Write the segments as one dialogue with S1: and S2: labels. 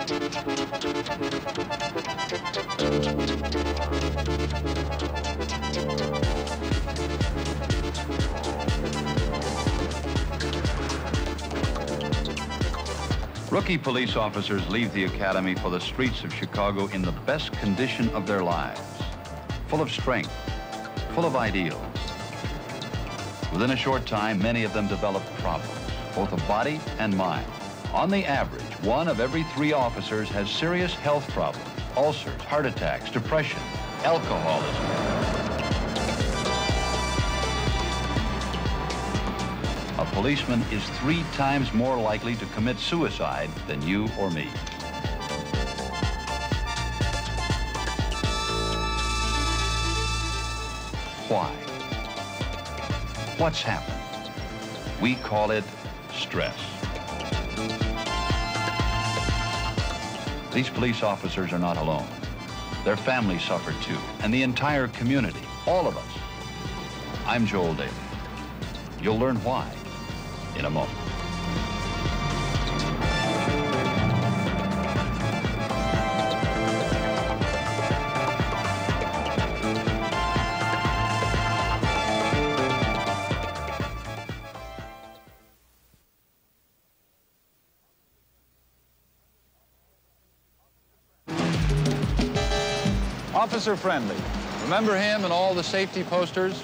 S1: Rookie police officers leave the academy for the streets of Chicago in the best condition of their lives, full of strength, full of ideals. Within a short time, many of them develop problems, both of body and mind. On the average, 1 of every 3 officers has serious health problems, ulcers, heart attacks, depression, alcoholism. A policeman is 3 times more likely to commit suicide than you or me. Why? What's happened? We call it stress. These police officers are not alone. Their families suffer too, and the entire community, all of us. I'm Joel Daly. You'll learn why in a moment. Officer Friendly. Remember him and all the safety posters?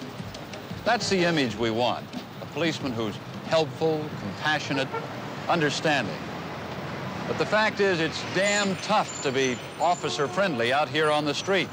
S1: That's the image we want. A policeman who's helpful, compassionate, understanding. But the fact is, it's damn tough to be officer friendly out here on the street.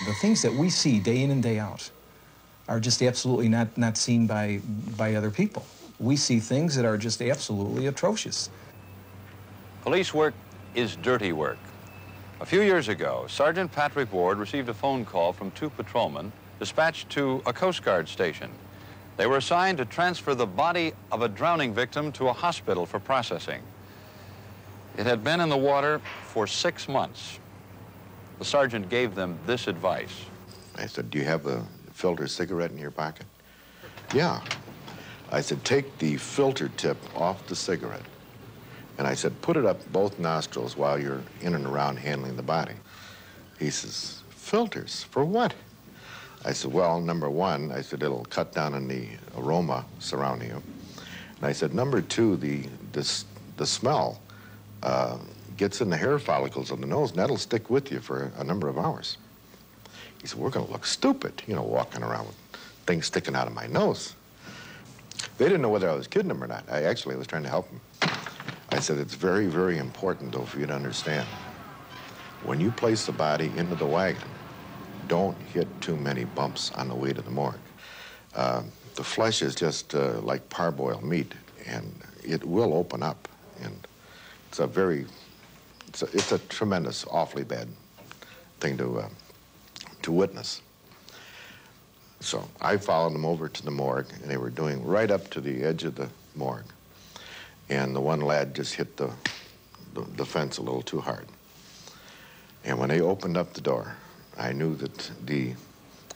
S2: The things that we see day in and day out are just absolutely not seen by other people. We see things that are just absolutely atrocious.
S1: Police work is dirty work. A few years ago, Sergeant Patrick Ward received a phone call from 2 patrolmen dispatched to a Coast Guard station. They were assigned to transfer the body of a drowning victim to a hospital for processing. It had been in the water for 6 months. The sergeant gave them this advice.
S3: I said, do you have a filter cigarette in your pocket? Yeah. I said, take the filter tip off the cigarette. And I said, put it up both nostrils while you're in and around handling the body. He says, filters, for what? I said, well, number 1, I said, it'll cut down on the aroma surrounding you. And I said, number 2, the smell gets in the hair follicles on the nose, and that'll stick with you for a number of hours. He said, we're going to look stupid, you know, walking around with things sticking out of my nose. They didn't know whether I was kidding them or not. I actually was trying to help them. I said, it's very, very important, though, for you to understand. When you place the body into the wagon, don't hit too many bumps on the way to the morgue. The flesh is just like parboiled meat, and it will open up. And it's a very... It's a tremendous, awfully bad thing to witness. So I followed them over to the morgue, and they were doing right up to the edge of the morgue. And the one lad just hit the fence a little too hard. And when they opened up the door, I knew that the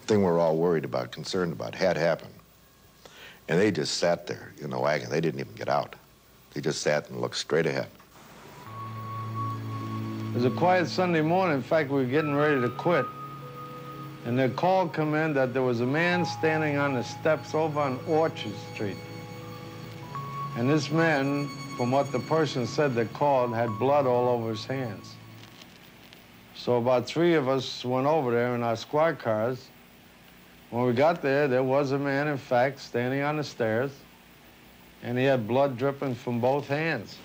S3: thing we're all worried about, concerned about, had happened. And they just sat there in the wagon. They didn't even get out. They just sat and looked straight ahead.
S4: It was a quiet Sunday morning. In fact, we were getting ready to quit. And the call come in that there was a man standing on the steps over on Orchard Street. And this man, from what the person said that called, had blood all over his hands. So about 3 of us went over there in our squad cars. When we got there, there was a man, in fact, standing on the stairs, and he had blood dripping from both hands.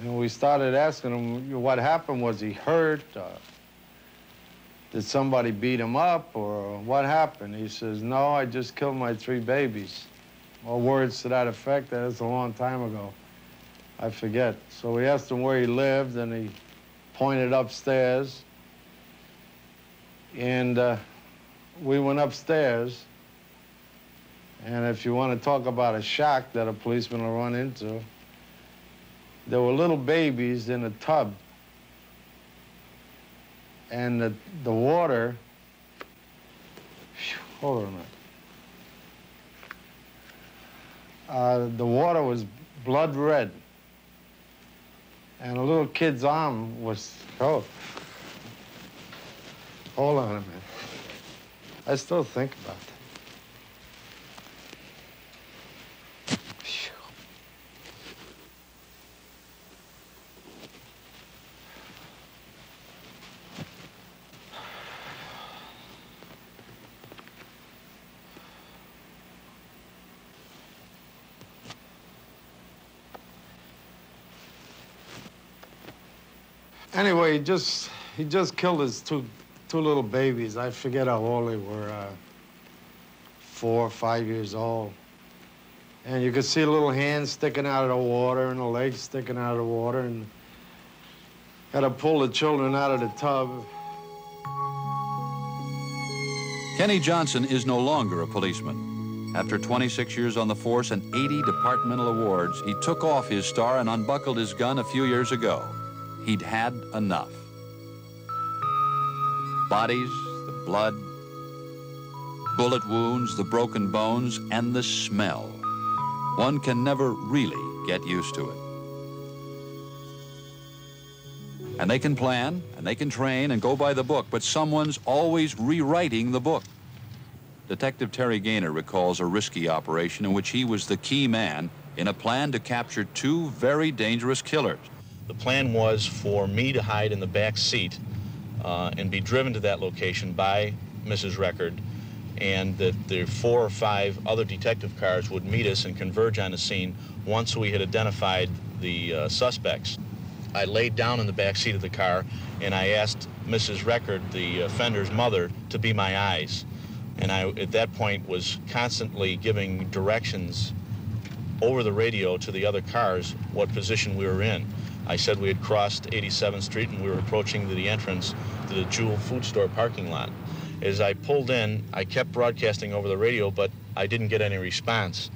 S4: And we started asking him what happened. Was he hurt? Did somebody beat him up, or what happened? He says, no, I just killed my 3 babies. or words to that effect. That's a long time ago. I forget. So we asked him where he lived, and he pointed upstairs. And we went upstairs. And if you want to talk about a shock that a policeman will run into, there were little babies in a tub. And the water, hold on a minute. The water was blood red. And a little kid's arm was, oh. Hold on a minute. I still think about that. Anyway, he just killed his two little babies. I forget how old they were, 4 or 5 years old. And you could see a little hand sticking out of the water and a leg sticking out of the water, and had to pull the children out of the tub.
S1: Kenny Johnson is no longer a policeman. After 26 years on the force and 80 departmental awards, he took off his star and unbuckled his gun a few years ago. He'd had enough. Bodies, the blood, bullet wounds, the broken bones, and the smell. One can never really get used to it. And they can plan, and they can train, and go by the book, but someone's always rewriting the book. Detective Terry Gaynor recalls a risky operation in which he was the key man in a plan to capture 2 very dangerous killers.
S5: The plan was for me to hide in the back seat and be driven to that location by Mrs. Record, and that the 4 or 5 other detective cars would meet us and converge on the scene once we had identified the suspects. I laid down in the back seat of the car, and I asked Mrs. Record, the offender's mother, to be my eyes. And I, at that point, was constantly giving directions over the radio to the other cars what position we were in. I said we had crossed 87th Street and we were approaching the entrance to the Jewel food store parking lot. As I pulled in, I kept broadcasting over the radio, but I didn't get any response.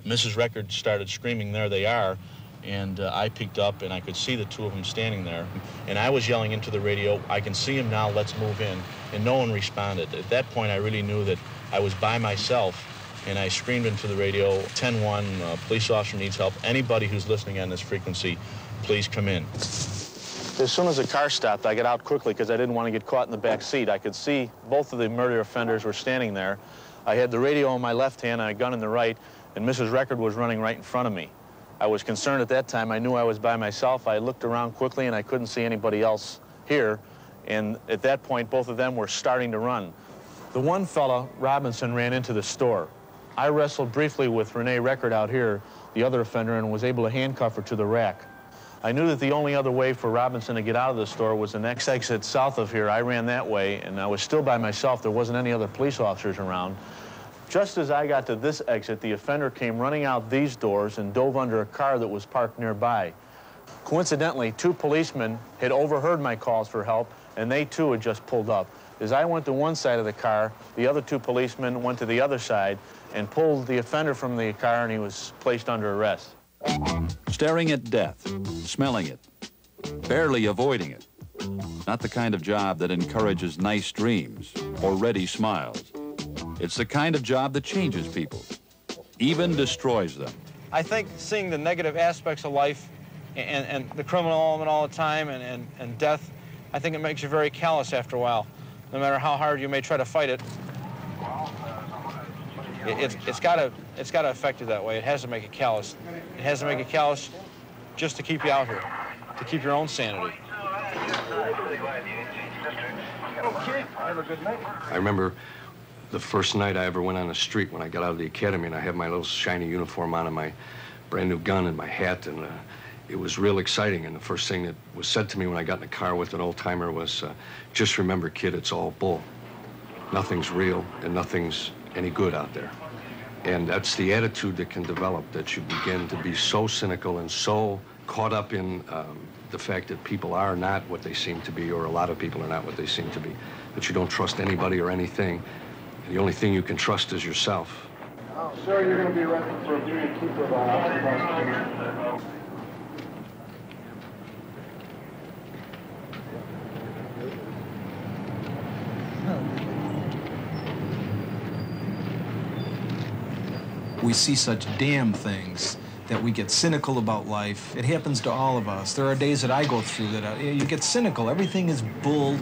S5: Mrs. Record started screaming, "There they are," and I peeked up and I could see the 2 of them standing there. And I was yelling into the radio, "I can see him now, let's move in." And no one responded. At that point, I really knew that I was by myself, and I screamed into the radio, "10-1, police officer needs help. Anybody who's listening on this frequency, please come in." As soon as the car stopped, I got out quickly because I didn't want to get caught in the back seat. I could see both of the murder offenders were standing there. I had the radio in my left hand and a gun in the right, and Mrs. Record was running right in front of me. I was concerned at that time. I knew I was by myself. I looked around quickly, and I couldn't see anybody else here. And at that point, both of them were starting to run. The one fella, Robinson, ran into the store. I wrestled briefly with Renee Record out here, the other offender, and was able to handcuff her to the rack. I knew that the only other way for Robinson to get out of the store was the next exit south of here. I ran that way, and I was still by myself. There wasn't any other police officers around. Just as I got to this exit, the offender came running out these doors and dove under a car that was parked nearby. Coincidentally, 2 policemen had overheard my calls for help, and they too had just pulled up. As I went to one side of the car, the other 2 policemen went to the other side and pulled the offender from the car, and he was placed under arrest.
S1: Staring at death, smelling it, barely avoiding it. Not the kind of job that encourages nice dreams or ready smiles. It's the kind of job that changes people, even destroys them.
S6: I think seeing the negative aspects of life and the criminal element all the time and death, I think it makes you very callous after a while. No matter how hard you may try to fight it, it's got to affect you that way. It has to make you callous. It has to make you callous just to keep you out here, to keep your own sanity.
S7: I remember the first night I ever went on the street when I got out of the academy, and I had my little shiny uniform on and my brand new gun and my hat, and it was real exciting. And the first thing that was said to me when I got in the car with an old-timer was, just remember, kid, it's all bull. Nothing's real and nothing's any good out there. And that's the attitude that can develop, that you begin to be so cynical and so caught up in the fact that people are not what they seem to be, or a lot of people are not what they seem to be, that you don't trust anybody or anything. The only thing you can trust is yourself.
S8: Oh, sir, you're going to be arrested for abuse of keeper of a house.
S2: We see such damn things that we get cynical about life. It happens to all of us. There are days that I go through that you get cynical. Everything is bull.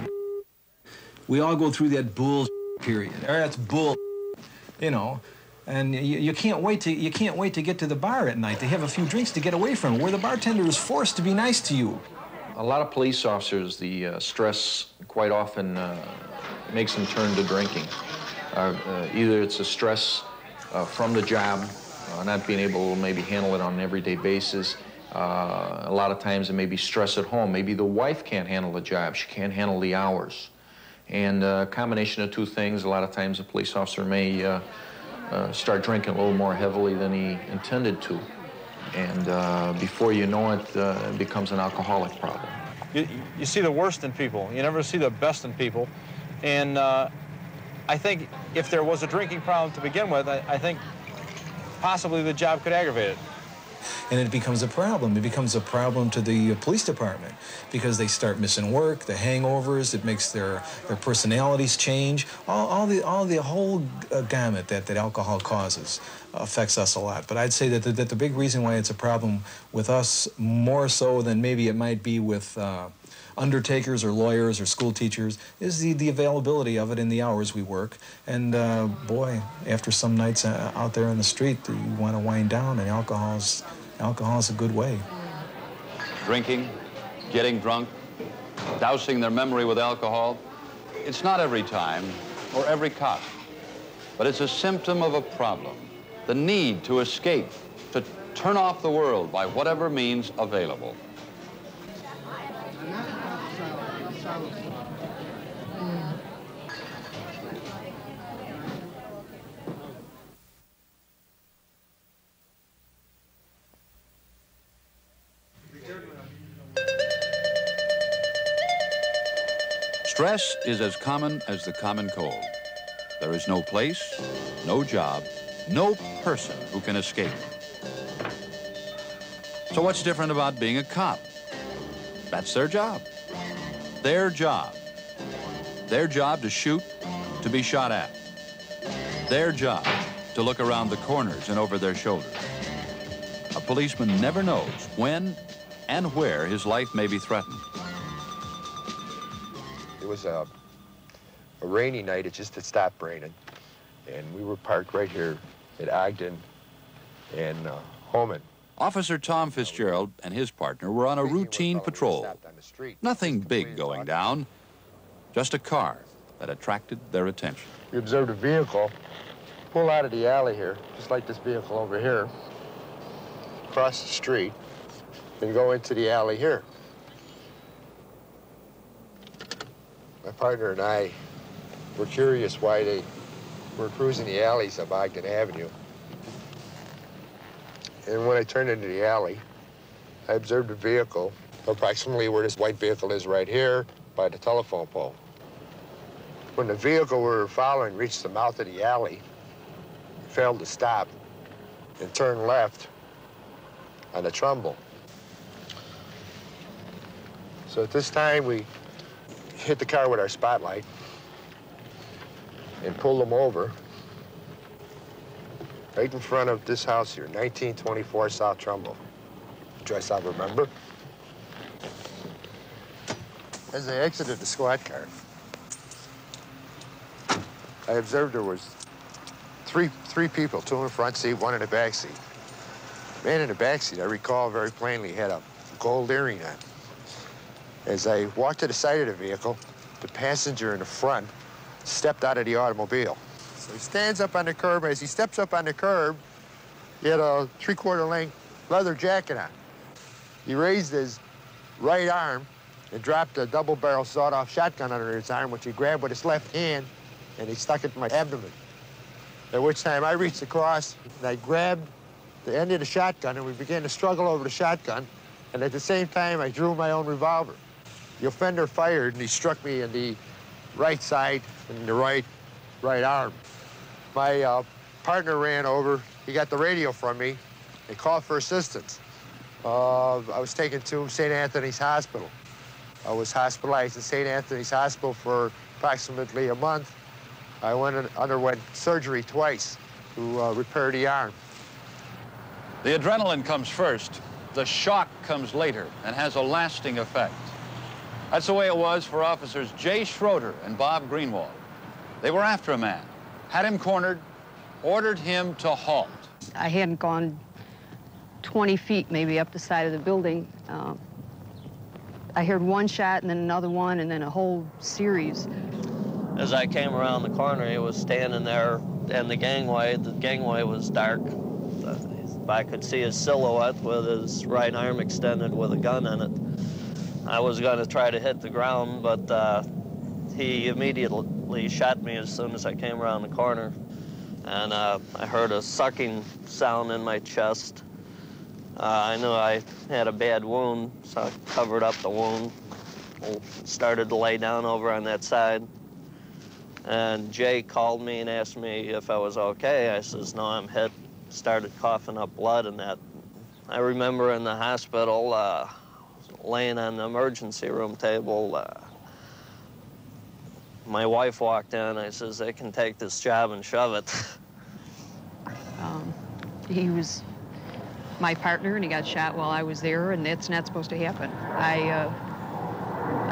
S2: We all go through that bull period. That's bull, you know. And you can't wait to get to the bar at night to have a few drinks to get away from it, where the bartender is forced to be nice to you.
S9: A lot of police officers, the stress quite often makes them turn to drinking. Either it's a stress from the job, not being able to maybe handle it on an everyday basis. A lot of times it may be stress at home. Maybe the wife can't handle the job. She can't handle the hours. And a combination of two things, a lot of times a police officer may start drinking a little more heavily than he intended to. And before you know it, it becomes an alcoholic problem.
S6: You see the worst in people. You never see the best in people. And I think if there was a drinking problem to begin with, I think possibly the job could aggravate it.
S2: And it becomes a problem. It becomes a problem to the police department because they start missing work, the hangovers. It makes their personalities change. All the whole gamut that alcohol causes affects us a lot. But I'd say that the big reason why it's a problem with us more so than maybe it might be with undertakers or lawyers or school teachers is the availability of it in the hours we work. And boy, after some nights out there on the street, you want to wind down, and alcohol's a good way.
S1: Drinking, getting drunk, dousing their memory with alcohol. It's not every time or every cop, but it's a symptom of a problem. The need to escape, to turn off the world by whatever means available. Stress is as common as the common cold. There is no place, no job, no person who can escape. So what's different about being a cop? That's their job. Their job. Their job to shoot, to be shot at. Their job to look around the corners and over their shoulders. A policeman never knows when and where his life may be threatened.
S3: It was a rainy night. It just had stopped raining. And we were parked right here at Ogden and Homan.
S1: Officer Tom Fitzgerald and his partner were on a routine patrol. Nothing big going down, just a car that attracted their attention.
S3: We observed a vehicle pull out of the alley here, just like this vehicle over here, cross the street, and go into the alley here. My partner and I were curious why they were cruising the alleys of Ogden Avenue. And when I turned into the alley, I observed a vehicle approximately where this white vehicle is right here by the telephone pole. When the vehicle we were following reached the mouth of the alley, it failed to stop and turn left on the Trumbull. So at this time, we hit the car with our spotlight and pulled them over right in front of this house here, 1924 South Trumbull. Address I remember. As I exited the squad car, I observed there was three people, two in the front seat, one in the back seat. The man in the back seat, I recall very plainly, had a gold earring on. As I walked to the side of the vehicle, the passenger in the front stepped out of the automobile. So he stands up on the curb. As he steps up on the curb, he had a 3/4 length leather jacket on. He raised his right arm and dropped a double-barrel sawed-off shotgun under his arm, which he grabbed with his left hand, and he stuck it in my abdomen.
S10: at which time I reached across and I grabbed the end of the shotgun and we began to struggle over the shotgun. And at the same time, I drew my own revolver. The offender fired and he struck me in the right side and the right arm. My partner ran over. He got the radio from me. They called for assistance. I was taken to St. Anthony's Hospital. I was hospitalized at St. Anthony's Hospital for approximately a month. I underwent surgery twice to repair the arm.
S1: The adrenaline comes first. The shock comes later and has a lasting effect. That's the way it was for officers Jay Schroeder and Bob Greenwald. They were after a man, had him cornered, ordered him to halt.
S11: I hadn't gone 20 feet maybe up the side of the building. I heard one shot and then another one and then a whole series.
S12: As I came around the corner, he was standing there in the gangway. The gangway was dark. I could see his silhouette with his right arm extended with a gun in it. I was going to try to hit the ground, but he immediately shot me as soon as I came around the corner. And I heard a sucking sound in my chest. I knew I had a bad wound, so I covered up the wound, started to lay down over on that side. And Jay called me and asked me if I was okay. I says, no, I'm hit. Started coughing up blood and that. I remember in the hospital, laying on the emergency room table, my wife walked in. I says, they can take this job and shove it.
S11: He was my partner, and he got shot while I was there, and that's not supposed to happen. I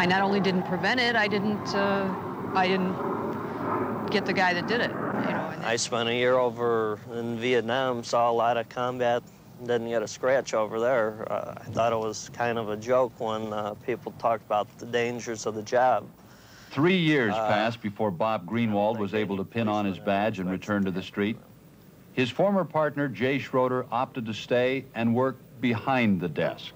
S11: not only didn't prevent it, I didn't get the guy that did it. You know.
S12: I spent a year over in Vietnam, saw a lot of combat, didn't get a scratch over there. I thought it was kind of a joke when people talked about the dangers of the job.
S1: 3 years passed before Bob Greenwald was able to pin on his badge and return to the street. His former partner, Jay Schroeder, opted to stay and work behind the desk.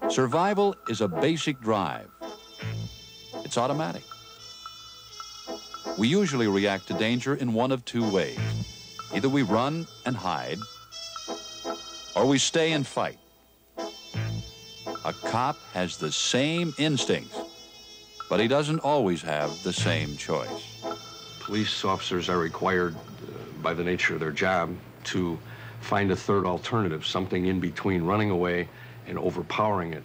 S1: Survival is a basic drive. It's automatic. We usually react to danger in one of two ways. Either we run and hide, or we stay and fight. A cop has the same instincts, but he doesn't always have the same choice.
S7: Police officers are required, by the nature of their job, to find a third alternative, something in between running away and overpowering it,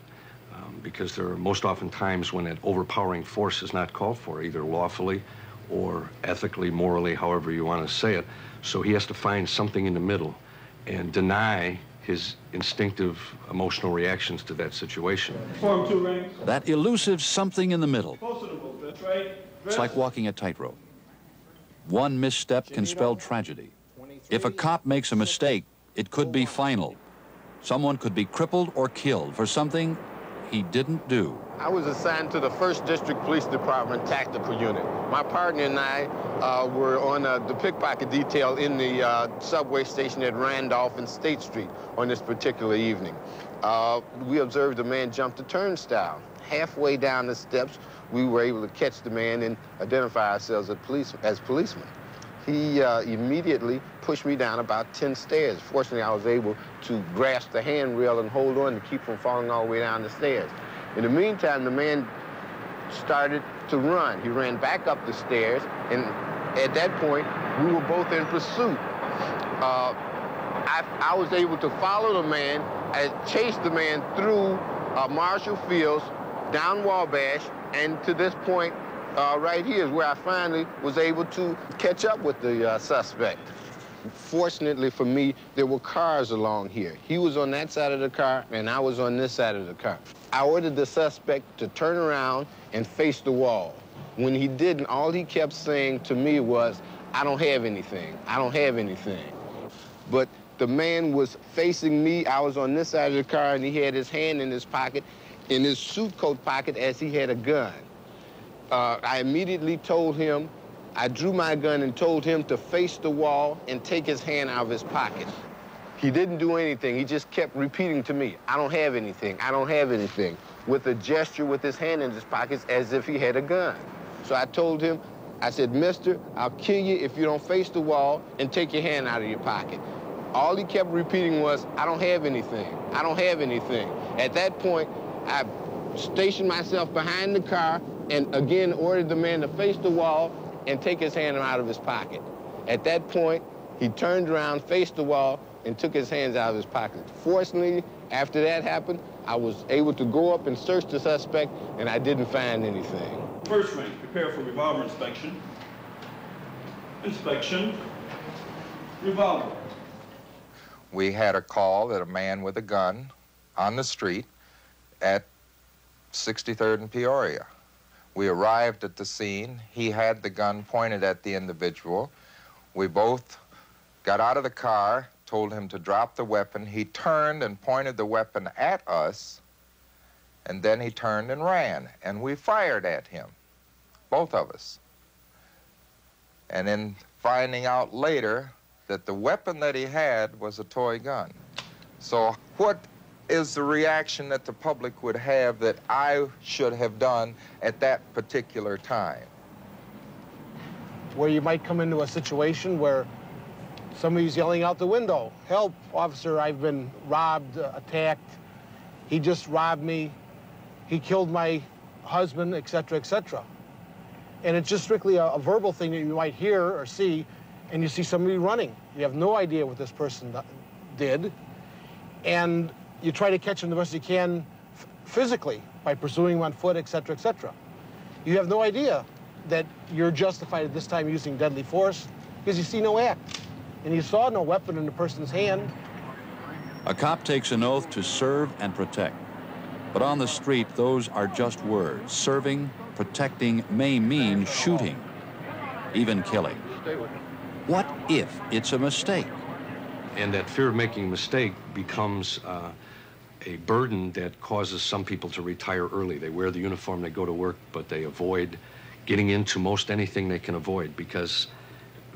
S7: because there are most often times when that overpowering force is not called for, either lawfully or ethically, morally, however you want to say it. So he has to find something in the middle and deny his instinctive emotional reactions to that situation.
S8: Form 2 rings.
S1: That elusive something in the middle.
S8: Close to the book, that's right.
S1: It's like walking a tightrope. One misstep can spell tragedy. If a cop makes a mistake, it could be final. Someone could be crippled or killed for something he didn't do.
S13: I was assigned to the 1st District Police Department Tactical Unit. My partner and I were on the pickpocket detail in the subway station at Randolph and State Street on this particular evening. We observed a man jump the turnstile. Halfway down the steps, we were able to catch the man and identify ourselves as policemen. He immediately pushed me down about 10 stairs. Fortunately, I was able to grasp the handrail and hold on to keep from falling all the way down the stairs. In the meantime, the man started to run. He ran back up the stairs, and at that point, we were both in pursuit. I was able to follow the man. I chased the man through Marshall Fields, down Wabash, and to this point right here is where I finally was able to catch up with the suspect. Fortunately for me, there were cars along here. He was on that side of the car, and I was on this side of the car. I ordered the suspect to turn around and face the wall. When he didn't, all he kept saying to me was, I don't have anything. I don't have anything. But the man was facing me. I was on this side of the car, and he had his hand in his pocket, in his suit coat pocket, as he had a gun. I immediately told him, I drew my gun and told him to face the wall and take his hand out of his pocket. He didn't do anything. He just kept repeating to me, I don't have anything, I don't have anything, with a gesture with his hand in his pockets as if he had a gun. So I told him, I said, mister, I'll kill you if you don't face the wall and take your hand out of your pocket. All he kept repeating was, I don't have anything. I don't have anything. At that point, I stationed myself behind the car and again ordered the man to face the wall and take his hand out of his pocket. At that point, he turned around, faced the wall, and took his hands out of his pocket. Fortunately, after that happened, I was able to go up and search the suspect, and I didn't find anything.
S14: First rank, prepare for revolver inspection. Inspection, revolver.
S15: We had a call that a man with a gun on the street at 63rd and Peoria. We arrived at the scene. He had the gun pointed at the individual. We both got out of the car, told him to drop the weapon. He turned and pointed the weapon at us, and then he turned and ran, and we fired at him, both of us. And in finding out later that the weapon that he had was a toy gun. So what is the reaction that the public would have that I should have done at that particular time?
S16: Where you might come into a situation where somebody's yelling out the window, help, officer, I've been robbed, attacked, he just robbed me, he killed my husband, etc., etc. And it's just strictly a verbal thing that you might hear or see, and you see somebody running. You have no idea what this person did, and you try to catch him the best you can physically by pursuing him on foot, etc., etc. You have no idea that you're justified at this time using deadly force because you see no act, and you saw no weapon in the person's hand.
S1: A cop takes an oath to serve and protect. But on the street, those are just words. Serving, protecting may mean shooting, even killing. What if it's a mistake?
S7: And that fear of making a mistake becomes a burden that causes some people to retire early. They wear the uniform, they go to work, but they avoid getting into most anything they can avoid because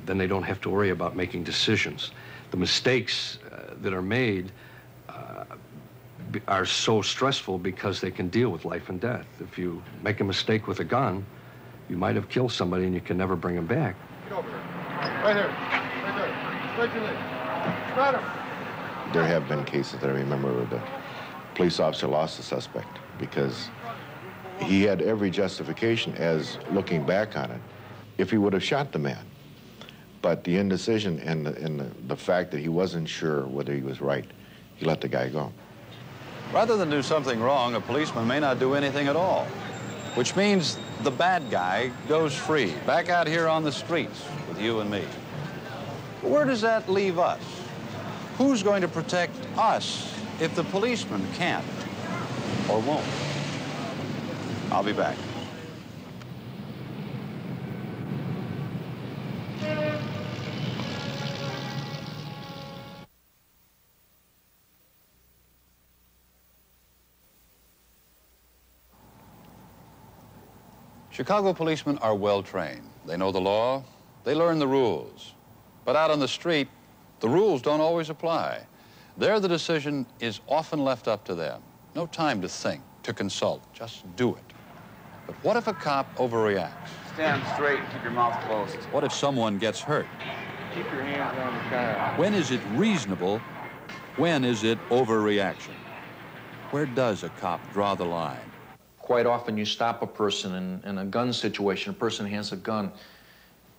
S7: then they don't have to worry about making decisions. The mistakes that are made are so stressful because they can deal with life and death. If you make a mistake with a gun, you might have killed somebody and you can never bring him back.
S8: Get over here. Right here. Right there. Right your leg. Got him.
S3: There have been cases that I remember where the police officer lost the suspect because he had every justification as looking back on it if he would have shot the man. But the indecision and the fact that he wasn't sure whether he was right, he let the guy go.
S1: Rather than do something wrong, a policeman may not do anything at all, which means the bad guy goes free, back out here on the streets with you and me. But where does that leave us? Who's going to protect us if the policeman can't or won't? I'll be back. Chicago policemen are well trained. They know the law, they learn the rules. But out on the street, the rules don't always apply. There, the decision is often left up to them. No time to think, to consult, just do it. But what if a cop overreacts?
S17: Stand straight and keep your mouth closed.
S1: What if someone gets hurt?
S17: Keep your hands on the car.
S1: When is it reasonable? When is it overreaction? Where does a cop draw the line?
S9: Quite often you stop a person in a gun situation, a person has a gun,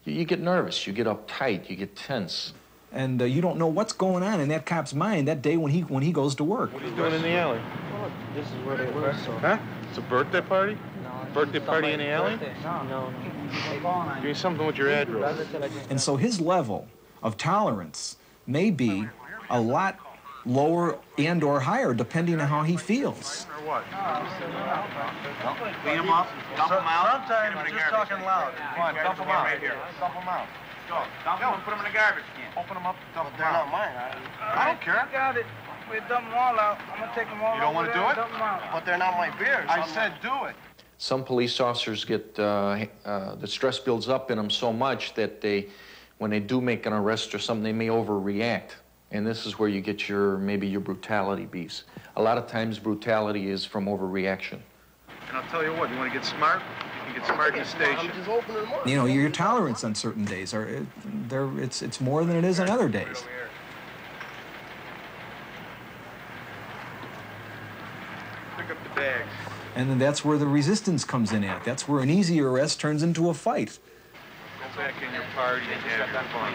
S9: you get nervous, you get uptight, you get tense.
S2: And you don't know what's going on in that cop's mind that day when he goes to work.
S18: What are you doing in the alley?
S11: This is where they were.
S18: Huh? It's a birthday party?
S11: No.
S18: Birthday party in the alley?
S11: No.
S18: Give me something with your address.
S2: And so his level of tolerance may be a lot lower and or higher depending on how he feels.
S18: Or what?
S17: Clean them up, dump them out.
S18: Sometimes you're just talking loud. Come on, dump them out. Right here. Dump them out.
S17: Go. Dump them and put them in the garbage can.
S18: Open them up, dump them
S8: They're
S18: out.
S8: not mine.
S18: I don't care.
S8: You got it. We dump them all out. I'm going to take them all out.
S18: You don't want to do it?
S8: Dump them out. But they're not my beers.
S18: I said do it.
S9: Some police officers get, the stress builds up in them so much that when they do make an arrest or something, they may overreact. And this is where you get maybe your brutality beats. A lot of times brutality is from overreaction.
S18: And I'll tell you what, you want to get smart? You get smart in the station.
S2: You know, your tolerance on certain days it's more than it is on other days.
S18: Pick up the bags.
S2: And then that's where the resistance comes in at. That's where an easy arrest turns into a fight.
S18: Go back in your party and have your fun.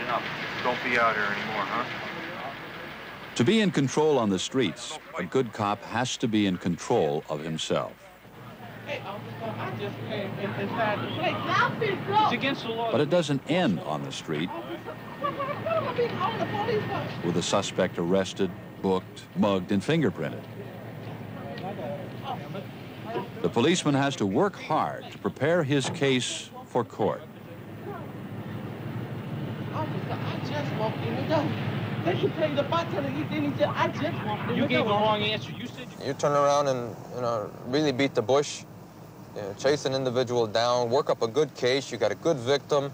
S18: Don't be out here anymore, huh?
S1: To be in control on the streets, a good cop has to be in control of himself.
S17: Hey, officer, I just came inside the place. It's against the law.
S1: But it doesn't end on the street with the suspect arrested, booked, mugged, and fingerprinted. The policeman has to work hard to prepare his case for court.
S17: Officer, I just walked in the door. They can tell you the bartender, he said, I just walked in the door. You gave the wrong answer. You said
S9: you turn around and, really beat the bush, chase an individual down, work up a good case, you got a good victim,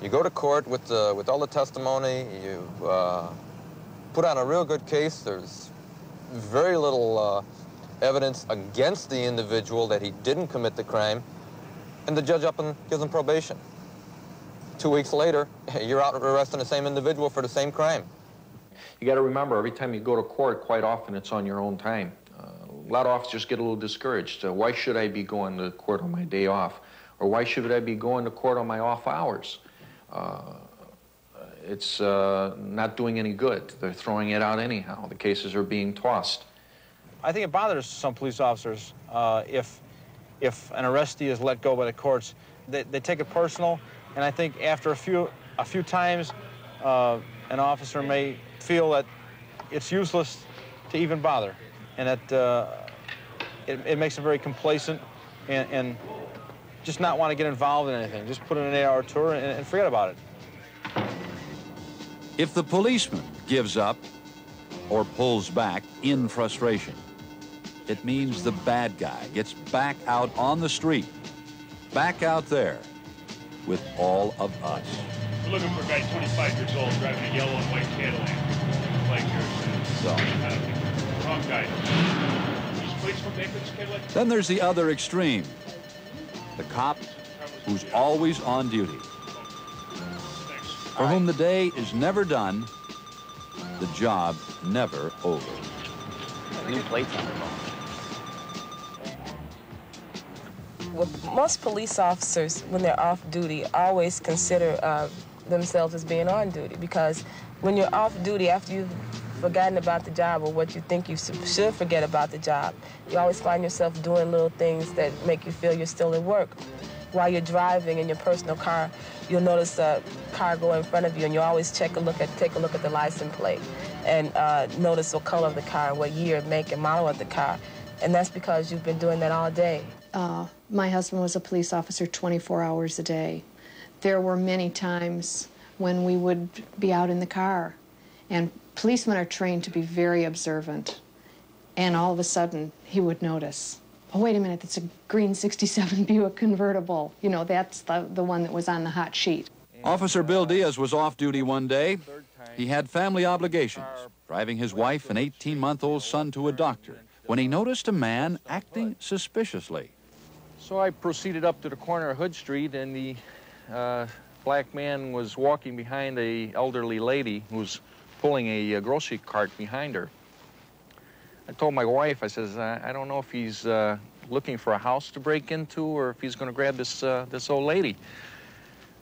S9: you go to court with all the testimony, you put on a real good case, there's very little evidence against the individual that he didn't commit the crime, and the judge up and gives him probation. 2 weeks later, you're out arresting the same individual for the same crime. You got to remember, every time you go to court, quite often it's on your own time. A lot of officers get a little discouraged. Why should I be going to court on my day off? Or why should I be going to court on my off hours? It's not doing any good. They're throwing it out anyhow. The cases are being tossed.
S6: I think it bothers some police officers if an arrestee is let go by the courts. They take it personal, and I think after a few times, an officer may feel that it's useless to even bother, and that it makes them very complacent and just not want to get involved in anything. Just put in an 8-hour tour and forget about it.
S1: If the policeman gives up or pulls back in frustration, it means the bad guy gets back out on the street, back out there with all of us.
S14: We're looking for a guy 25 years old driving a yellow and white Cadillac, like yours.
S1: So,
S14: I don't think, wrong guy. These plates from back with this Cadillac?
S1: Then there's the other extreme, the cop who's always on duty, for whom the day is never done, the job never over.
S19: New plates on the phone.
S20: Well, most police officers, when they're off duty, always consider themselves as being on duty, because when you're off duty, after you've forgotten about the job or what you think you should forget about the job, you always find yourself doing little things that make you feel you're still at work. While you're driving in your personal car, you'll notice a car go in front of you, and you always take a look at the license plate and notice what color of the car, what year, make, and model of the car. And that's because you've been doing that all day.
S11: My husband was a police officer 24 hours a day. There were many times when we would be out in the car, and policemen are trained to be very observant, and all of a sudden he would notice, oh, wait a minute, that's a green 67 Buick convertible. You know, that's the one that was on the hot sheet.
S1: Officer Bill Diaz was off duty one day. He had family obligations, driving his wife and 18-month-old son to a doctor, when he noticed a man acting suspiciously.
S9: So I proceeded up to the corner of Hood Street, and the black man was walking behind an elderly lady who was pulling a grocery cart behind her. I told my wife, I says, I don't know if he's looking for a house to break into or if he's going to grab this old lady.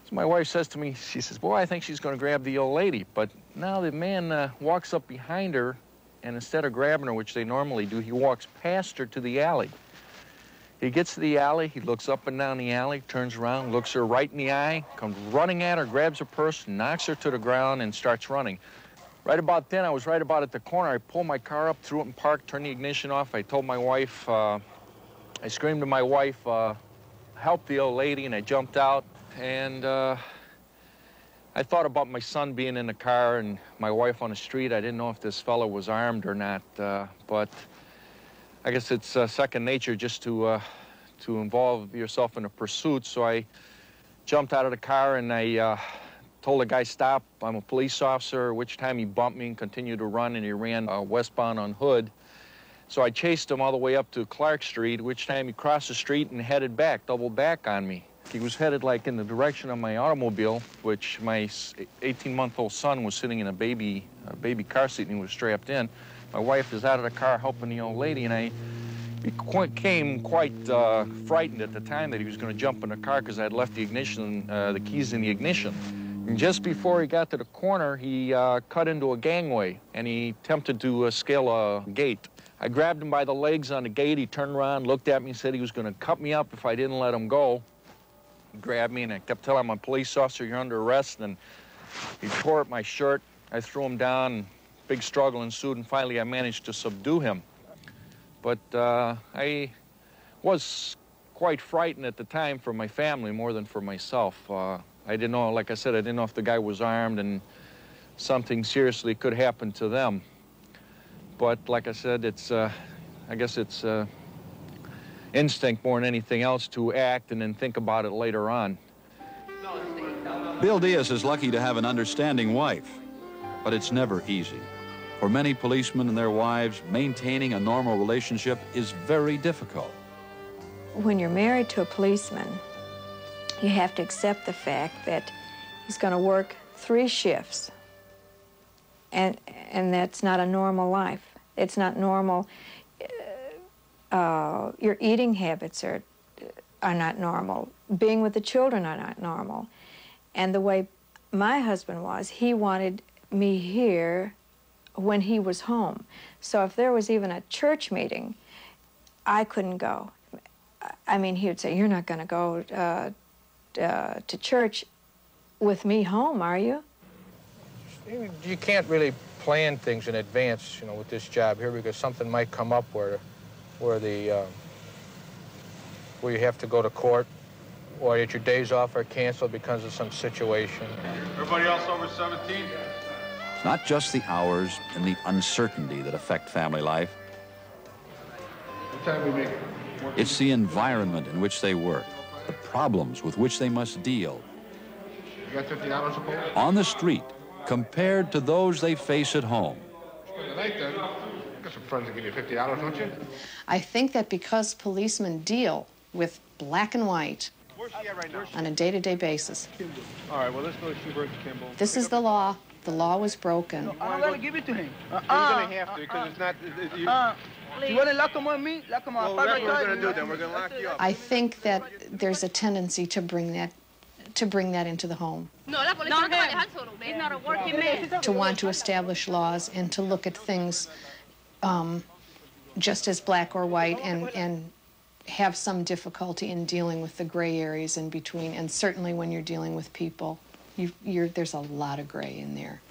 S9: So my wife says to me, she says, boy, I think she's going to grab the old lady. But now the man walks up behind her, and instead of grabbing her, which they normally do, he walks past her to the alley. He gets to the alley, he looks up and down the alley, turns around, looks her right in the eye, comes running at her, grabs her purse, knocks her to the ground, and starts running. Right about then, I was right about at the corner. I pulled my car up, threw it in park, turned the ignition off. I told my wife, I screamed to my wife, help the old lady, and I jumped out. And I thought about my son being in the car and my wife on the street. I didn't know if this fellow was armed or not, but I guess it's second nature just to involve yourself in a pursuit. So I jumped out of the car and I told the guy, stop, I'm a police officer, which time he bumped me and continued to run, and he ran westbound on Hood.
S21: So I chased him all the way up to Clark Street, which time he crossed the street and headed back, doubled back on me. He was headed like in the direction of my automobile, which my 18-month-old son was sitting in a baby car seat and he was strapped in. My wife is out of the car helping the old lady, and I became quite frightened at the time that he was going to jump in the car because I had left the ignition, the keys in the ignition. And just before he got to the corner, he cut into a gangway and he attempted to scale a gate. I grabbed him by the legs on the gate. He turned around, looked at me, and said he was going to cut me up if I didn't let him go. He grabbed me, and I kept telling him, I'm a police officer, you're under arrest. And he tore up my shirt. I threw him down. Big struggle ensued, and finally I managed to subdue him. But I was quite frightened at the time for my family more than for myself. I didn't know, like I said, I didn't know if the guy was armed and something seriously could happen to them. But like I said, it's, I guess it's instinct more than anything else to act and then think about it later on.
S1: Bill Diaz is lucky to have an understanding wife, but it's never easy. For many policemen and their wives, maintaining a normal relationship is very difficult.
S22: When you're married to a policeman, you have to accept the fact that he's going to work 3 shifts, and that's not a normal life. It's not normal. Your eating habits are not normal. Being with the children are not normal. And the way my husband was, he wanted me here when he was home. So if there was even a church meeting, I couldn't go. I mean, he would say, you're not going to go to church with me home, are you?
S16: You can't really plan things in advance, you know, with this job here, because something might come up where you have to go to court, or that your days off are canceled because of some situation.
S8: Everybody else over 17?
S1: It's not just the hours and the uncertainty that affect family life.
S8: What time we make it?
S1: It's the environment in which they work, the problems with which they must deal.
S8: You got $50, suppose?
S1: On the street, compared to those they face at home.
S8: Spend the night then. You got some friends that give you $50, don't you?
S11: I think that because policemen deal with black and white on a day-to-day basis.
S18: All right, well, let's go to Schubert and Kimball.
S11: This is the law. The law was broken.
S17: No, I'm going to give it to him.
S18: You're going to have to, because it's not...
S17: You want to lock him on me? Lock him on.
S18: Well, that's what we're going to do then. We're going to lock you up.
S11: I think that there's a tendency to bring that into the home.
S23: No, he's not a working man.
S11: To want to establish laws and to look at things just as black or white, and have some difficulty in dealing with the gray areas in between. And certainly when you're dealing with people, there's a lot of gray in there.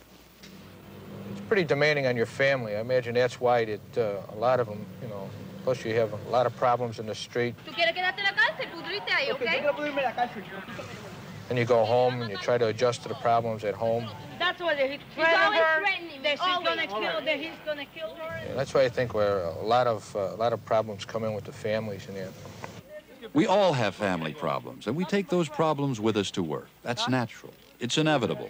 S16: It's pretty demanding on your family. I imagine that's why a lot of them, you know, plus you have a lot of problems in the street. And you go home and you try to adjust to the problems at home.
S23: That's what he's always threatening that she's gonna kill, that he's gonna kill her.
S16: Yeah, that's why I think where a lot of problems come in with the families and that.
S1: We all have family problems, and we take those problems with us to work. That's natural. It's inevitable.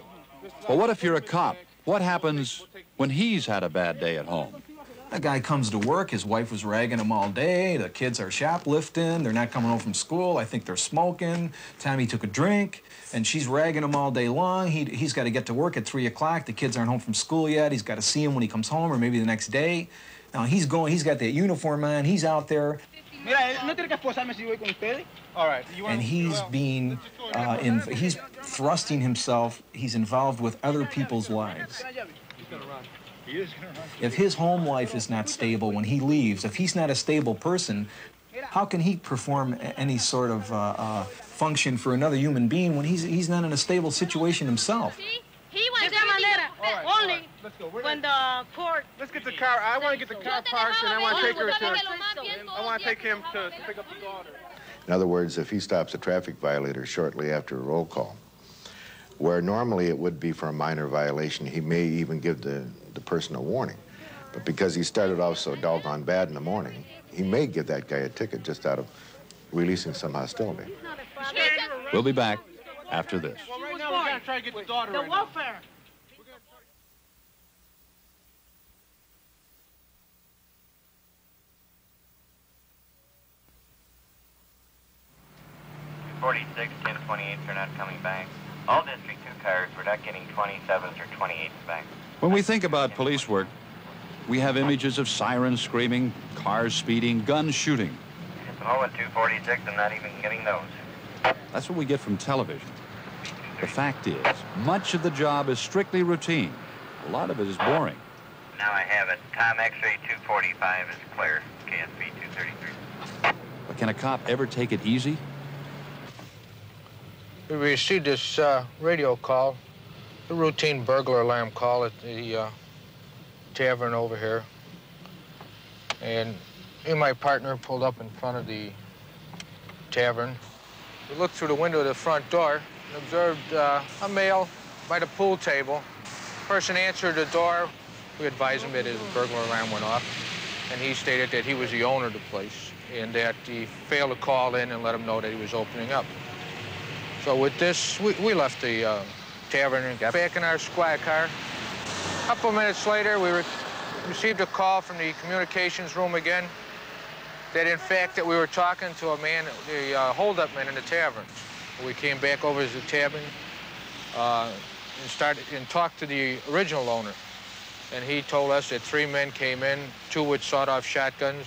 S1: But what if you're a cop? What happens when he's had a bad day at home?
S2: That guy comes to work, his wife was ragging him all day, the kids are shoplifting, they're not coming home from school, I think they're smoking, Tommy took a drink, and she's ragging him all day long. He's got to get to work at 3 o'clock, the kids aren't home from school yet, he's got to see him when he comes home or maybe the next day. Now he's got that uniform on, he's out there.
S18: All right.
S2: And he's being, he's thrusting himself, he's involved with other people's lives. If his home life is not stable when he leaves, if he's not a stable person, how can he perform any sort of function for another human being when he's not in a stable situation himself?
S23: He wants everything only when the court...
S18: Let's get the car. I want to get the car parked, and I want to take her to... I want to take him to pick up the daughter.
S3: In other words, if he stops a traffic violator shortly after a roll call, where normally it would be for a minor violation, he may even give the person a warning. But because he started off so doggone bad in the morning, he may give that guy a ticket just out of releasing some hostility.
S1: We'll be back after this.
S18: Well, right now, we got to try to get the daughter right now.
S17: welfare.
S4: 246, 1028s are not coming back. All District 2 cars, we're not getting 27s or 28s back.
S1: When we think about police work, we have images of sirens screaming, cars speeding, guns shooting.
S4: At the moment, 246, I'm not even getting those.
S1: That's what we get from television. The fact is, much of the job is strictly routine. A lot of it is boring.
S4: Now I have it. Tom X-ray 245 is clear. KSB 233.
S1: But can a cop ever take it easy?
S16: We received this radio call, a routine burglar alarm call at the tavern over here. And me and my partner pulled up in front of the tavern. We looked through the window of the front door and observed a male by the pool table. The person answered the door. We advised him that his burglar alarm went off, and he stated that he was the owner of the place and that he failed to call in and let him know that he was opening up. So with this, we left the tavern and got back in our squad car. A couple of minutes later, we received a call from the communications room again that, in fact, that we were talking to a man, the hold-up man in the tavern. We came back over to the tavern and talked to the original owner. And he told us that 3 men came in, 2 with sawed-off shotguns,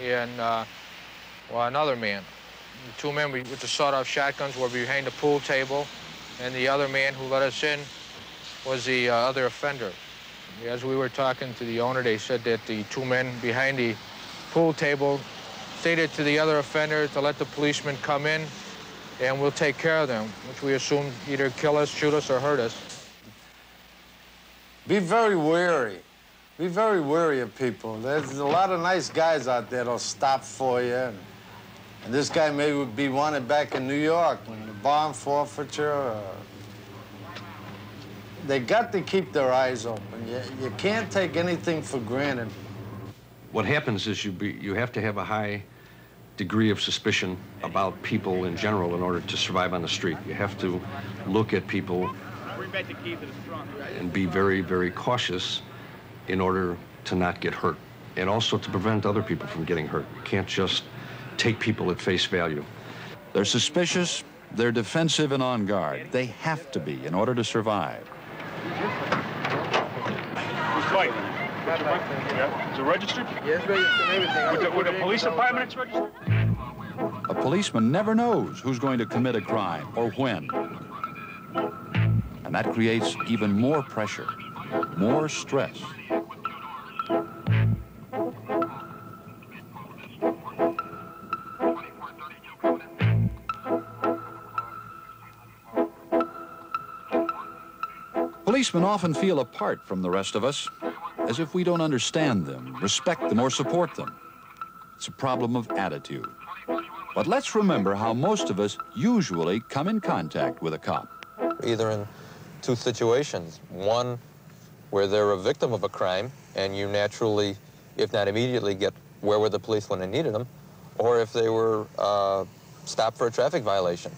S16: and well, another man. The 2 men with the sawed-off shotguns were behind the pool table, and the other man who let us in was the other offender. As we were talking to the owner, they said that the 2 men behind the pool table stated to the other offender to let the policeman come in, and we'll take care of them, which we assume either kill us, shoot us, or hurt us.
S5: Be very wary. Be very wary of people. There's a lot of nice guys out there that'll stop for you. And this guy may be wanted back in New York, the bond forfeiture. They got to keep their eyes open. You can't take anything for granted.
S7: What happens is you have to have a high degree of suspicion about people in general in order to survive on the street. You have to look at people and be very, very cautious in order to not get hurt, and also to prevent other people from getting hurt. You can't just take people at face value.
S1: They're suspicious, they're defensive and on guard. They have to be in order to survive.
S14: Who's white? Yeah. Is it registered?
S16: Yes, registered and everything.
S14: With the police department it's registered?
S1: A policeman never knows who's going to commit a crime or when. And that creates even more pressure, more stress. Policemen often feel apart from the rest of us, as if we don't understand them, respect them, or support them. It's a problem of attitude. But let's remember how most of us usually come in contact with a cop.
S10: Either in 2 situations. One, where they're a victim of a crime, and you naturally, if not immediately, get where were the police when they needed them, or if they were stopped for a traffic violation.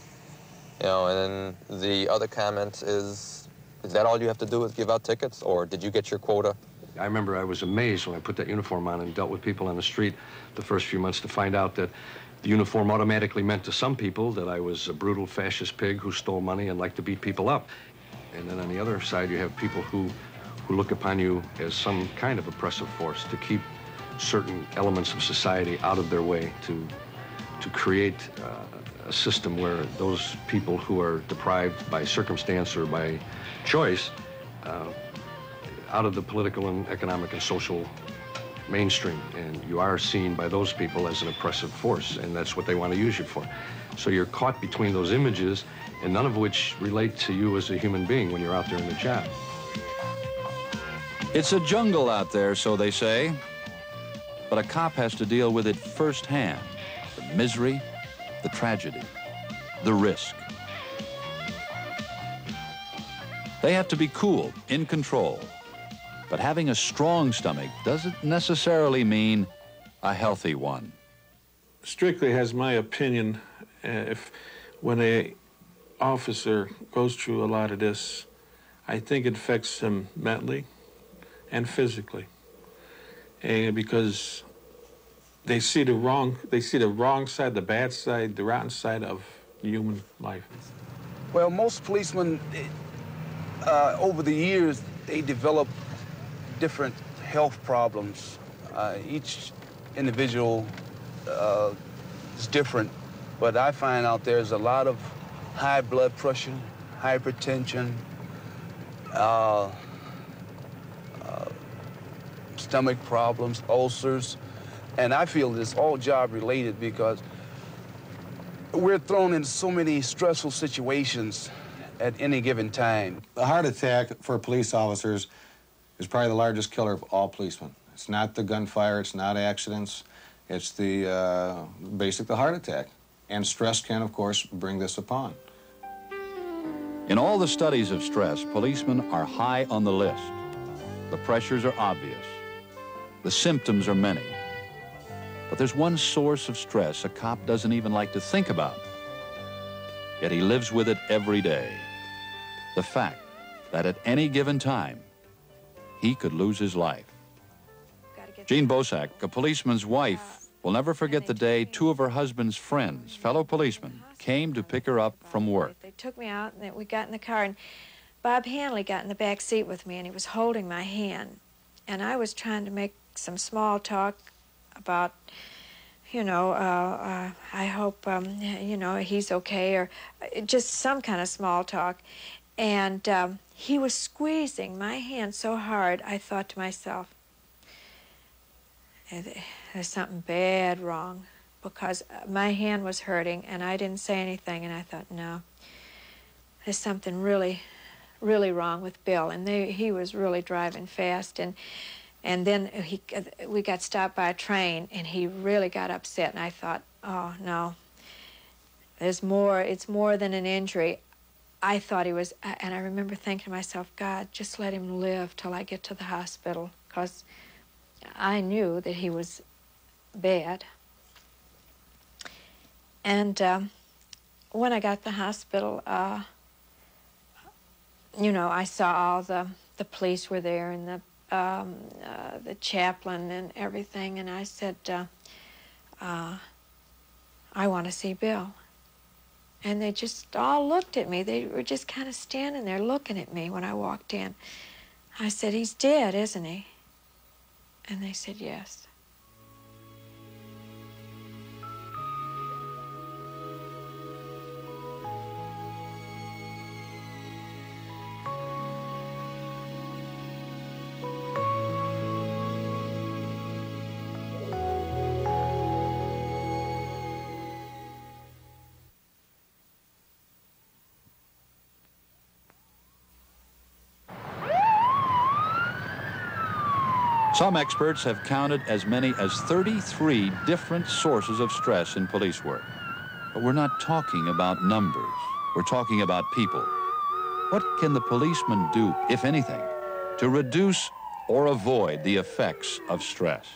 S10: You know, and then the other comment is that all you have to do is give out tickets, or did you get your quota?
S7: I remember I was amazed when I put that uniform on and dealt with people on the street the first few months to find out that the uniform automatically meant to some people that I was a brutal fascist pig who stole money and liked to beat people up. And then on the other side, you have people who look upon you as some kind of oppressive force to keep certain elements of society out of their way, to create a system where those people who are deprived by circumstance or by choice out of the political and economic and social mainstream, and you are seen by those people as an oppressive force, and that's what they want to use you for. So you're caught between those images, and none of which relate to you as a human being when you're out there in the job.
S1: It's a jungle out there, so they say, but a cop has to deal with it firsthand. The misery, the tragedy, the risk. They have to be cool, in control. But having a strong stomach doesn't necessarily mean a healthy one.
S24: Strictly has my opinion, when a officer goes through a lot of this, I think it affects him mentally and physically. And because they see the wrong side, the bad side, the rotten side of human life.
S6: Well, most policemen, over the years, they develop different health problems. Each individual is different, but I find out there's a lot of high blood pressure, hypertension, stomach problems, ulcers, and I feel it's all job related because we're thrown in so many stressful situations at any given time.
S12: The heart attack for police officers is probably the largest killer of all policemen. It's not the gunfire, it's not accidents, it's the the heart attack. And stress can, of course, bring this upon.
S1: In all the studies of stress, policemen are high on the list. The pressures are obvious. The symptoms are many. But there's one source of stress a cop doesn't even like to think about. Yet he lives with it every day. The fact that at any given time, he could lose his life. Jean Bosak, a policeman's wife, will never forget the day two of her husband's friends, fellow policemen, came to pick her up from work.
S22: They took me out, and we got in the car, and Bob Hanley got in the back seat with me, and he was holding my hand. And I was trying to make some small talk about, you know, I hope, you know, he's okay, or just some kind of small talk. And he was squeezing my hand so hard, I thought to myself, there's something bad wrong, because my hand was hurting, and I didn't say anything, and I thought, no, there's something really, really wrong with Bill. And he was really driving fast, and then we got stopped by a train, and he really got upset, and I thought, oh, no, it's more than an injury. I thought he was, and I remember thinking to myself, God, just let him live till I get to the hospital, because I knew that he was bad. And when I got to the hospital, you know, I saw all the police were there, and the chaplain and everything, and I said, I want to see Bill. And they just all looked at me. They were just kind of standing there looking at me when I walked in. I said, he's dead, isn't he? And they said, yes.
S1: Some experts have counted as many as 33 different sources of stress in police work. But we're not talking about numbers. We're talking about people. What can the policeman do, if anything, to reduce or avoid the effects of stress?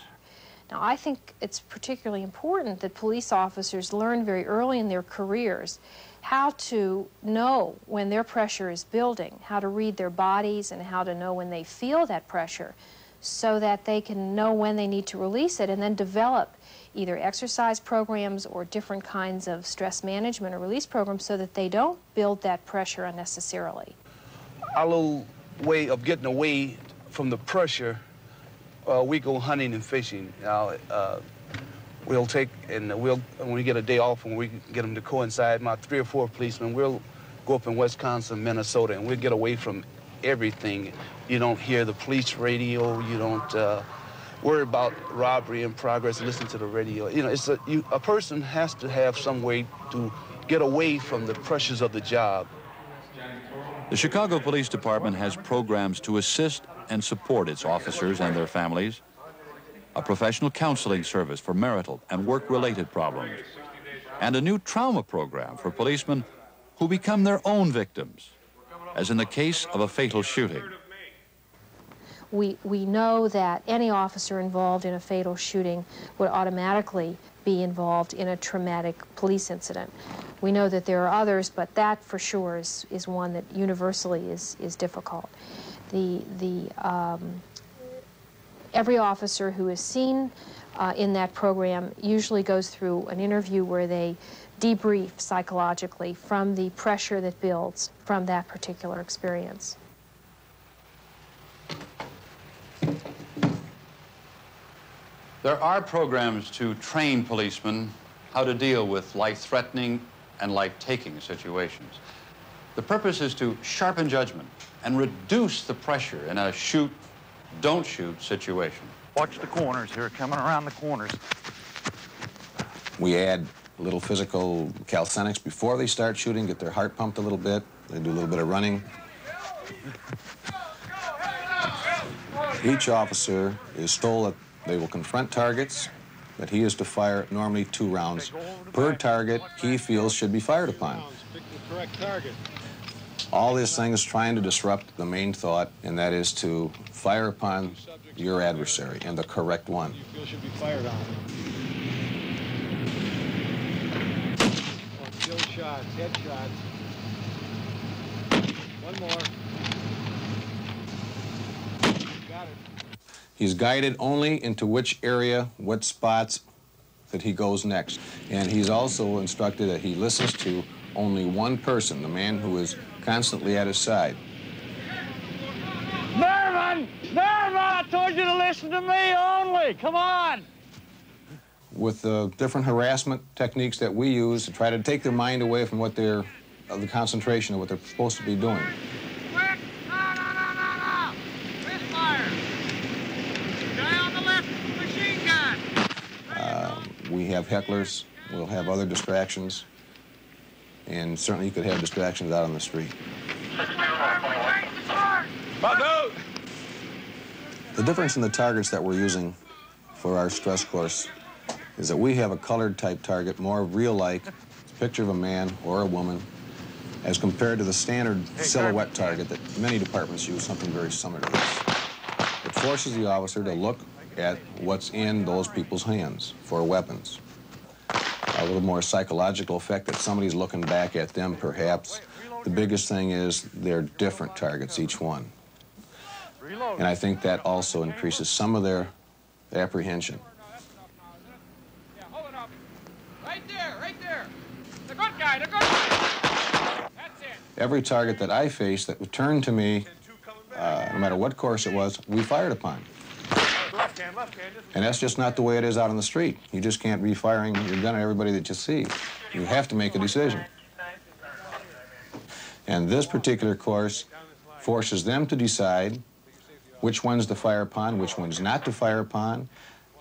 S13: Now, I think it's particularly important that police officers learn very early in their careers how to know when their pressure is building, how to read their bodies, and how to know when they feel that pressure, so that they can know when they need to release it, and then develop either exercise programs or different kinds of stress management or release programs so that they don't build that pressure unnecessarily.
S6: Our little way of getting away from the pressure, we go hunting and fishing. Now, we'll take, and when we get a day off and we get them to coincide, my 3 or 4 policemen, we'll go up in Wisconsin, Minnesota, and we'll get away from everything. You don't hear the police radio. You don't worry about robbery in progress. Listen to the radio. You know, it's a person has to have some way to get away from the pressures of the job.
S1: The Chicago Police Department has programs to assist and support its officers and their families, a professional counseling service for marital and work-related problems, and a new trauma program for policemen who become their own victims, as in the case of a fatal shooting.
S13: We know that any officer involved in a fatal shooting would automatically be involved in a traumatic police incident. We know that there are others, but that for sure is one that universally is difficult. Every officer who has seen in that program usually goes through an interview where they debrief psychologically from the pressure that builds from that particular experience.
S1: There are programs to train policemen how to deal with life-threatening and life-taking situations. The purpose is to sharpen judgment and reduce the pressure in a shoot, don't shoot situation.
S9: Watch the corners here, coming around the corners.
S12: We add a little physical calisthenics before they start shooting, get their heart pumped a little bit. They do a little bit of running. Each officer is told that they will confront targets, that he is to fire normally 2 rounds per target he feels should be fired upon.
S8: Pick the correct target.
S12: All this thing is trying to disrupt the main thought, and that is to fire upon your adversary, and the correct one.
S8: You feel should be fired on. Kill shots, headshots. One more. Got it.
S12: He's guided only into which area, what spots that he goes next. And he's also instructed that he listens to only one person, the man who is constantly at his side.
S9: Mervyn! Mervyn! I told you to listen to me only! Come on!
S12: With the different harassment techniques that we use to try to take their mind away from what they're, the concentration of what they're supposed to be doing.
S9: Quick! No! Misfire! Guy on the left, machine gun!
S12: We have hecklers, we'll have other distractions, and certainly you could have distractions out on the street. The difference in the targets that we're using for our stress course is that we have a colored type target, more real-like, picture of a man or a woman, as compared to the standard silhouette target that many departments use, something very similar to this. It forces the officer to look at what's in those people's hands for weapons. A little more psychological effect that somebody's looking back at them, perhaps. The biggest thing is they're different targets, each one. And I think that also increases some of their apprehension.
S9: Right there! The good guy, the good guy! That's it!
S12: Every target that I faced that returned to me, no matter what course it was, we fired upon.
S9: Left hand,
S12: And that's just not the way it is out on the street. You just can't be firing your gun at everybody that you see. You have to make a decision. And this particular course forces them to decide which ones to fire upon, which ones not to fire upon,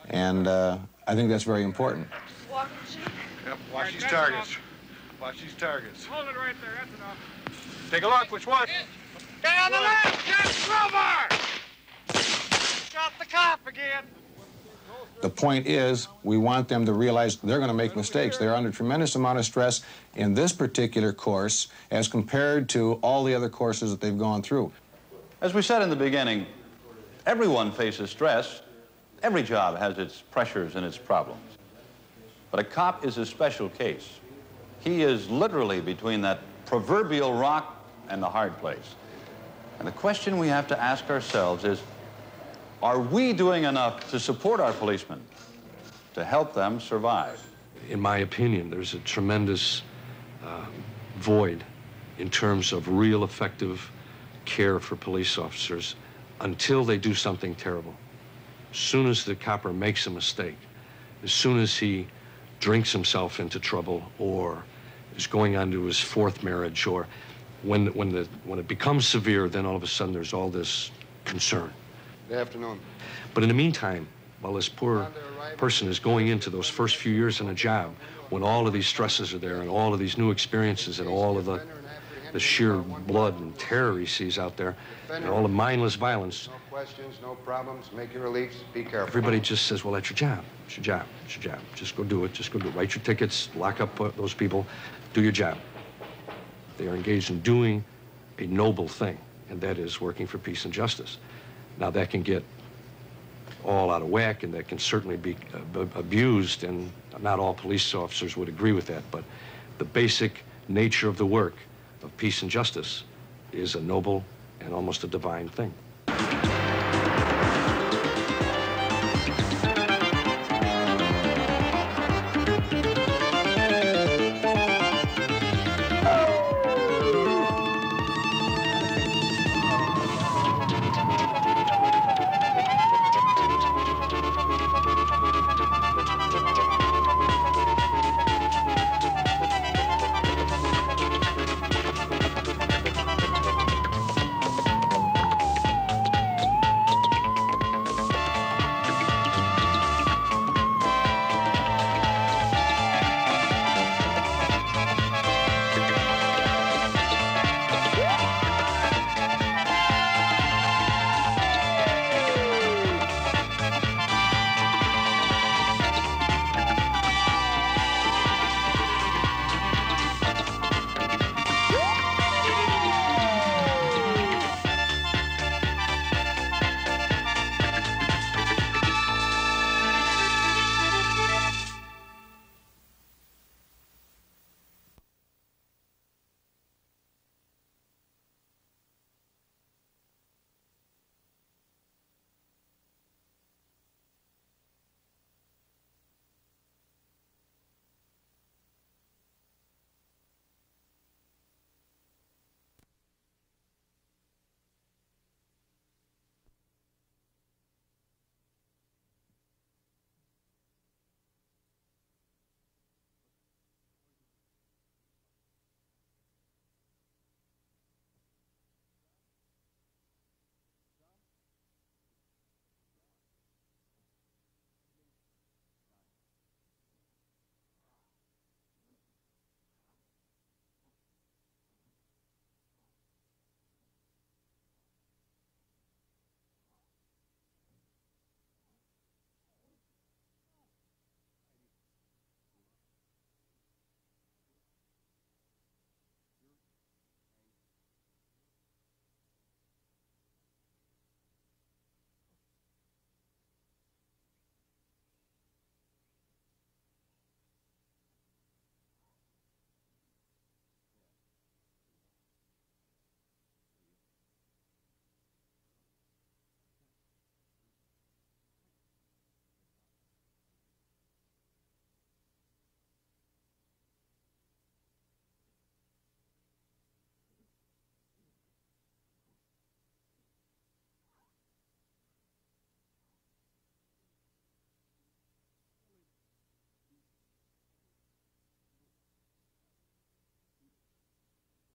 S12: and I think that's very important.
S18: Yep, watch these targets. Watch these targets. Hold it right there, that's enough. Take a look, which one?
S9: Guy on the left! Just Grover! Got the cop again!
S12: The point is, we want them to realize they're going to make mistakes. They're under a tremendous amount of stress in this particular course as compared to all the other courses that they've gone through.
S1: As we said in the beginning, everyone faces stress. Every job has its pressures and its problems. But a cop is a special case. He is literally between that proverbial rock and the hard place. And the question we have to ask ourselves is, are we doing enough to support our policemen, to help them survive?
S7: In my opinion, there's a tremendous void in terms of real effective care for police officers until they do something terrible. As soon as the copper makes a mistake, as soon as he drinks himself into trouble or is going on to his 4th marriage, or when it becomes severe, then all of a sudden there's all this concern.
S8: Good afternoon.
S7: But in the meantime, while this poor person is going into those first few years in a job, when all of these stresses are there and all of these new experiences and all of the sheer blood and terror he sees out there, and all the mindless violence.
S8: No questions, no problems, make your reliefs, be careful.
S7: Everybody just says, well, that's your job. It's your job. It's your job. Just go do it. Just go do it. Write your tickets, lock up those people, do your job. They are engaged in doing a noble thing, and that is working for peace and justice. Now, that can get all out of whack, and that can certainly be abused, and not all police officers would agree with that, but the basic nature of the work of peace and justice is a noble and almost a divine thing.